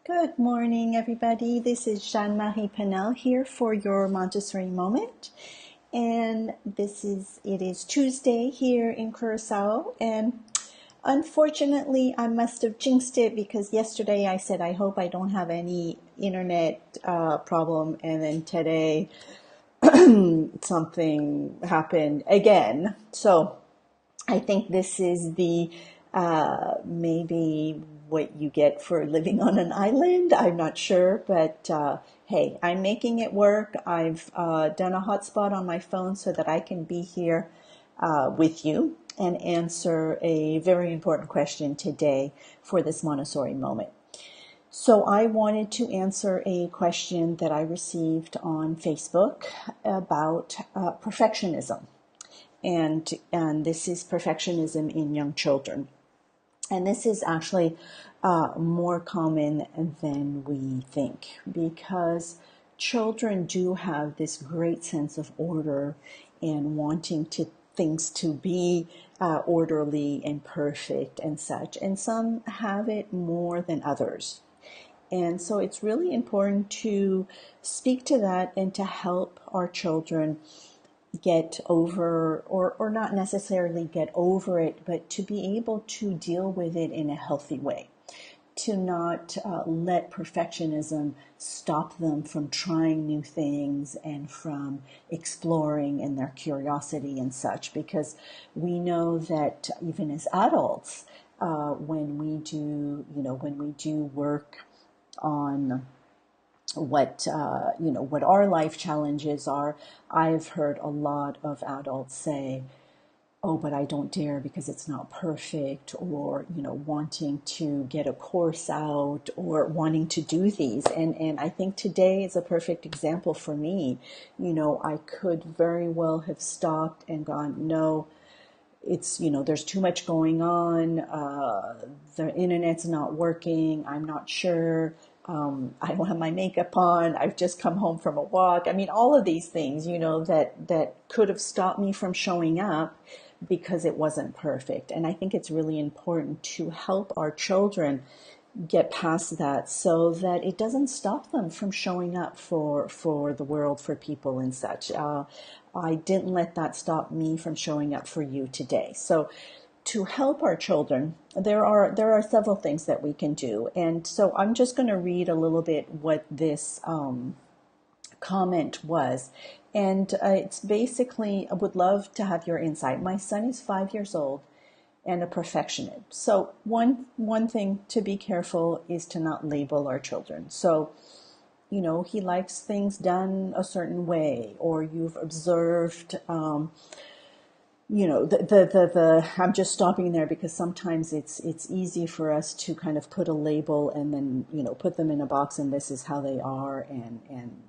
Good morning, everybody. This is Jeanne-Marie Paynel here for your Montessori Moment. And it is Tuesday here in Curacao. And unfortunately, I must have jinxed it because yesterday I said, I hope I don't have any internet problem. And then today something happened again. So I think this is the maybe what you get for living on an island. I'm not sure, but hey, I'm making it work. I've done a hotspot on my phone so that I can be here with you and answer a very important question today for this Montessori moment. So I wanted to answer a question that I received on Facebook about perfectionism. And this is perfectionism in young children. And this is actually more common than we think because children do have this great sense of order and wanting things to be orderly and perfect and such. And some have it more than others. And so it's really important to speak to that and to help our children get over, or not necessarily get over it, but to be able to deal with it in a healthy way, to not let perfectionism stop them from trying new things and from exploring in their curiosity and such, because we know that even as adults, when we do work on what our life challenges are, I've heard a lot of adults say, oh, but I don't dare because it's not perfect, or wanting to get a course out or wanting to do these. And I think today is a perfect example for me. I could very well have stopped and gone, no, it's, there's too much going on, the internet's not working, I'm not sure, I don't have my makeup on, I've just come home from a walk. I mean, all of these things, that could have stopped me from showing up because it wasn't perfect. And I think it's really important to help our children get past that so that it doesn't stop them from showing up for the world, for people and such. I didn't let that stop me from showing up for you today. So to help our children, there are several things that we can do. And so I'm just going to read a little bit what this comment was. And it's basically, I would love to have your insight. My son is 5 years old and a perfectionist. So one thing to be careful is to not label our children. So, he likes things done a certain way, or you've observed, I'm just stopping there because sometimes it's easy for us to kind of put a label and then, put them in a box and this is how they are, and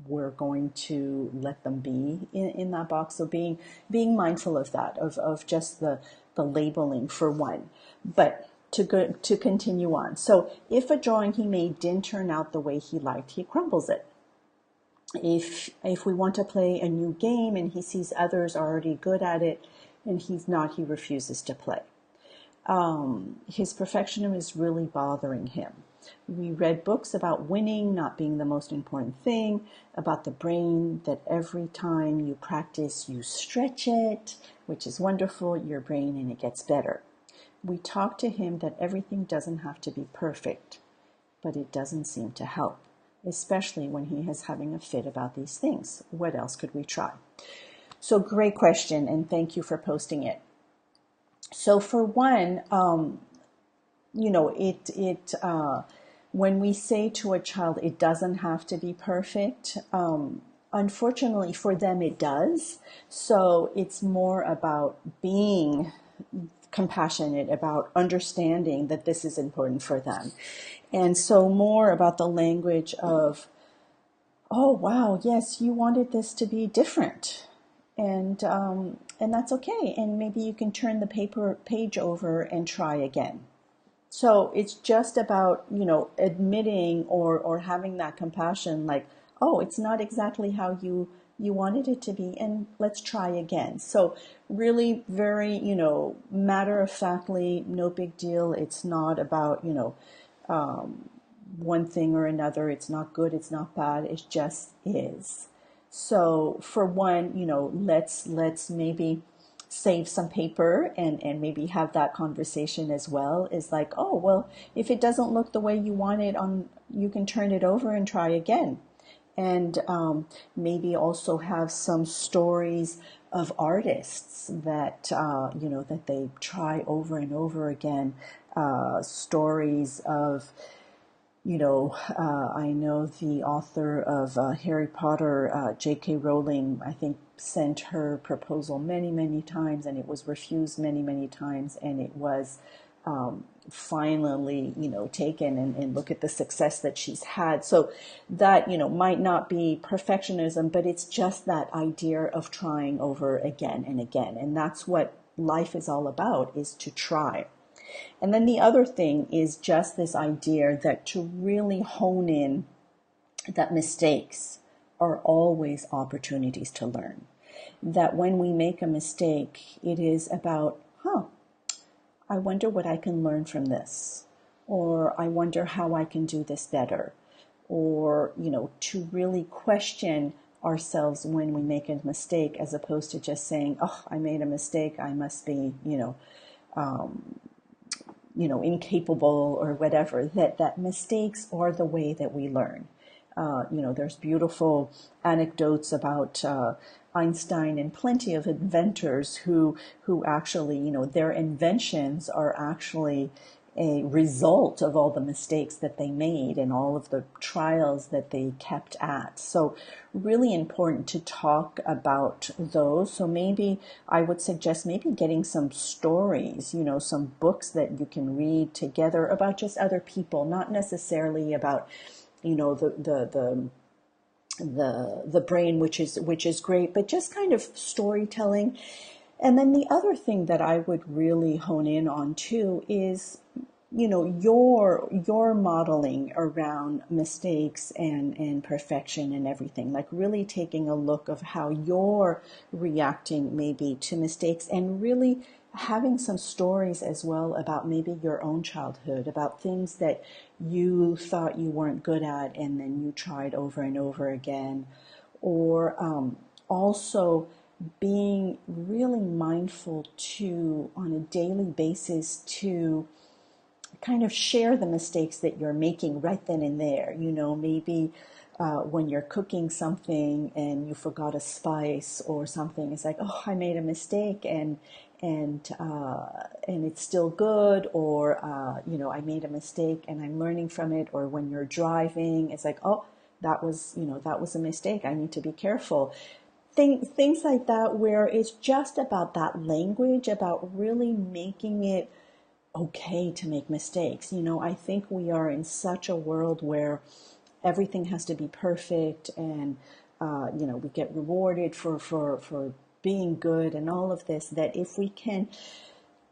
we're going to let them be in that box. So being mindful of that, of just the labeling for one. But to continue on. So if a drawing he made didn't turn out the way he liked, he crumbles it. If we want to play a new game and he sees others are already good at it and he's not, he refuses to play. His perfectionism is really bothering him. We read books about winning not being the most important thing, about the brain, that every time you practice, you stretch it, which is wonderful, your brain, and it gets better. We talk to him that everything doesn't have to be perfect, but it doesn't seem to help, especially when he is having a fit about these things. What else could we try? So great question, and thank you for posting it. So for one, when we say to a child, it doesn't have to be perfect, unfortunately for them it does. So it's more about being compassionate, about understanding that this is important for them. And so more about the language of, oh, wow, yes, you wanted this to be different. And that's okay. And maybe you can turn the page over and try again. So it's just about, admitting or having that compassion, like, oh, it's not exactly how you wanted it to be, and let's try again. So really very, matter-of-factly, no big deal. It's not about, one thing or another. It's not good, it's not bad, it just is. So for one, let's maybe save some paper and maybe have that conversation as well. Is like, oh, well, if it doesn't look the way you want it on, you can turn it over and try again. And maybe also have some stories of artists that that they try over and over again. Stories of I know the author of Harry Potter, J.K. Rowling, I think sent her proposal many, many times, and it was refused many, many times, and it was finally, taken, and look at the success that she's had. So that, might not be perfectionism, but it's just that idea of trying over again and again. And that's what life is all about, is to try. And then the other thing is just this idea that to really hone in that mistakes are always opportunities to learn. That when we make a mistake, it is about, I wonder what I can learn from this. Or I wonder how I can do this better. Or, to really question ourselves when we make a mistake, as opposed to just saying, oh, I made a mistake, I must be, incapable or whatever. That mistakes are the way that we learn. There's beautiful anecdotes about Einstein and plenty of inventors who actually, their inventions are actually a result of all the mistakes that they made and all of the trials that they kept at. So really important to talk about those. So maybe I would suggest maybe getting some stories, some books that you can read together about just other people, not necessarily about, the brain, which is great, but just kind of storytelling. And then the other thing that I would really hone in on too is, your modeling around mistakes and perfection and everything, like really taking a look of how you're reacting maybe to mistakes, and really having some stories as well about maybe your own childhood, about things that you thought you weren't good at and then you tried over and over again. Or also being really mindful to, on a daily basis, to kind of share the mistakes that you're making right then and there. Maybe when you're cooking something and you forgot a spice or something, it's like, oh, I made a mistake, and it's still good. Or I made a mistake and I'm learning from it. Or when you're driving, it's like, oh, that was a mistake, I need to be careful. Things like that, where it's just about that language, about really making it okay to make mistakes. I think we are in such a world where everything has to be perfect, and we get rewarded for being good and all of this, that if we can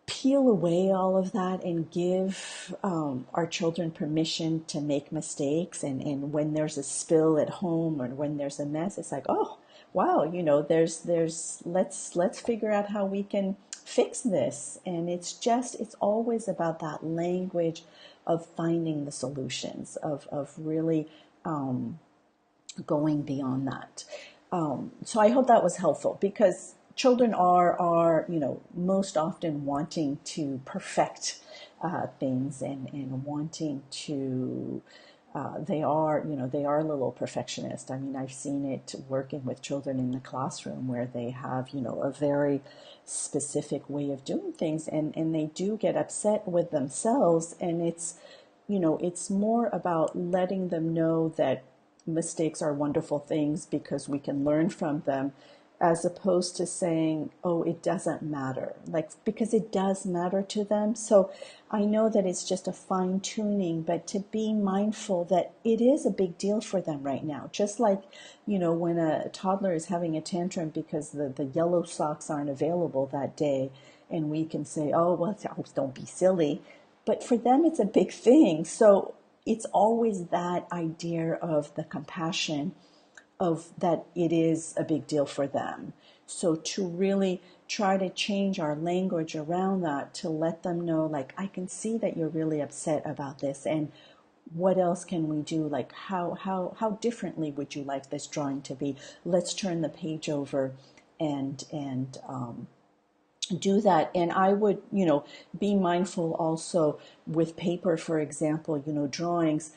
peel away all of that and give our children permission to make mistakes, and when there's a spill at home or when there's a mess, it's like, oh, wow, there's let's figure out how we can fix this. And it's always about that language of finding the solutions, of really going beyond that. So I hope that was helpful, because children are most often wanting to perfect things, and wanting to they are a little perfectionist. I mean, I've seen it working with children in the classroom, where they have a very specific way of doing things, and they do get upset with themselves. And it's more about letting them know that mistakes are wonderful things because we can learn from them, as opposed to saying, oh, it doesn't matter, because it does matter to them. So I know that it's just a fine tuning, but to be mindful that it is a big deal for them right now. Just like, when a toddler is having a tantrum because the yellow socks aren't available that day, and we can say, oh, well, don't be silly. But for them, it's a big thing. So it's always that idea of the compassion of that it is a big deal for them. So to really try to change our language around that, to let them know, I can see that you're really upset about this, and what else can we do? Like how differently would you like this drawing to be? Let's turn the page over and do that. And I would, be mindful also with paper, for example, drawings.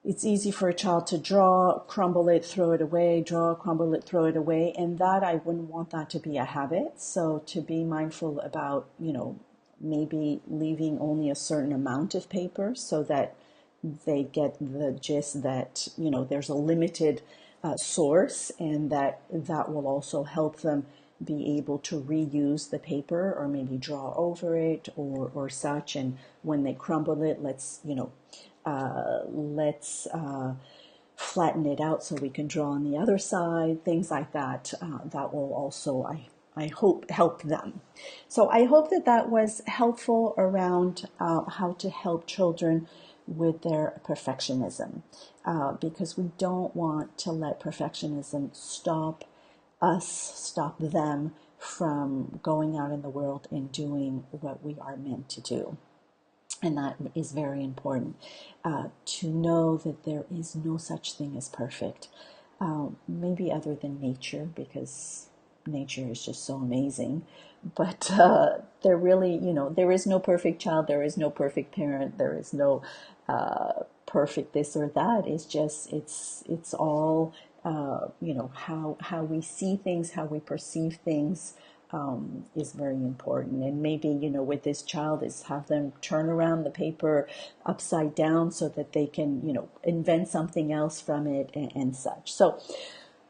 It's easy for a child to draw, crumble it, throw it away, draw, crumble it, throw it away. And that, I wouldn't want that to be a habit. So to be mindful about, maybe leaving only a certain amount of paper so that they get the gist that, there's a limited source, and that will also help them be able to reuse the paper or maybe draw over it or such. And when they crumble it, let's flatten it out so we can draw on the other side, things like that. That will also, I hope, help them. So I hope that was helpful around how to help children with their perfectionism, because we don't want to let perfectionism stop them from going out in the world and doing what we are meant to do. And that is very important, to know that there is no such thing as perfect, maybe other than nature, because nature is just so amazing. But there really, there is no perfect child, there is no perfect parent, there is no perfect this or that. It's just, it's all, how we see things, how we perceive things, is very important. And maybe, with this child, is have them turn around the paper upside down so that they can, invent something else from it and such. So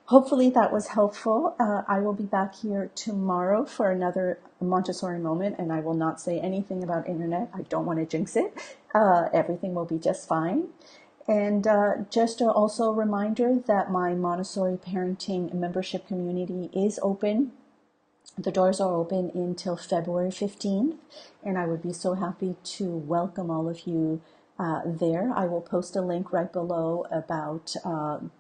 hopefully that was helpful. I will be back here tomorrow for another Montessori moment, and I will not say anything about internet. I don't want to jinx it. Everything will be just fine. And just also a reminder that my Montessori parenting membership community is open. The doors are open until February 15th, and I would be so happy to welcome all of you there. I will post a link right below about,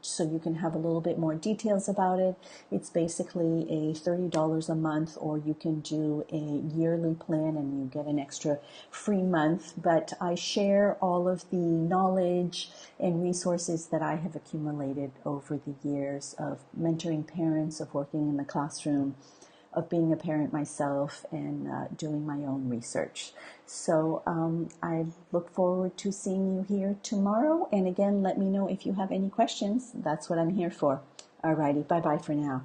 so you can have a little bit more details about it. It's basically a $30 a month, or you can do a yearly plan and you get an extra free month. But I share all of the knowledge and resources that I have accumulated over the years of mentoring parents, of working in the classroom, of being a parent myself, and doing my own research. So I look forward to seeing you here tomorrow. And again, let me know if you have any questions. That's what I'm here for. Alrighty, bye-bye for now.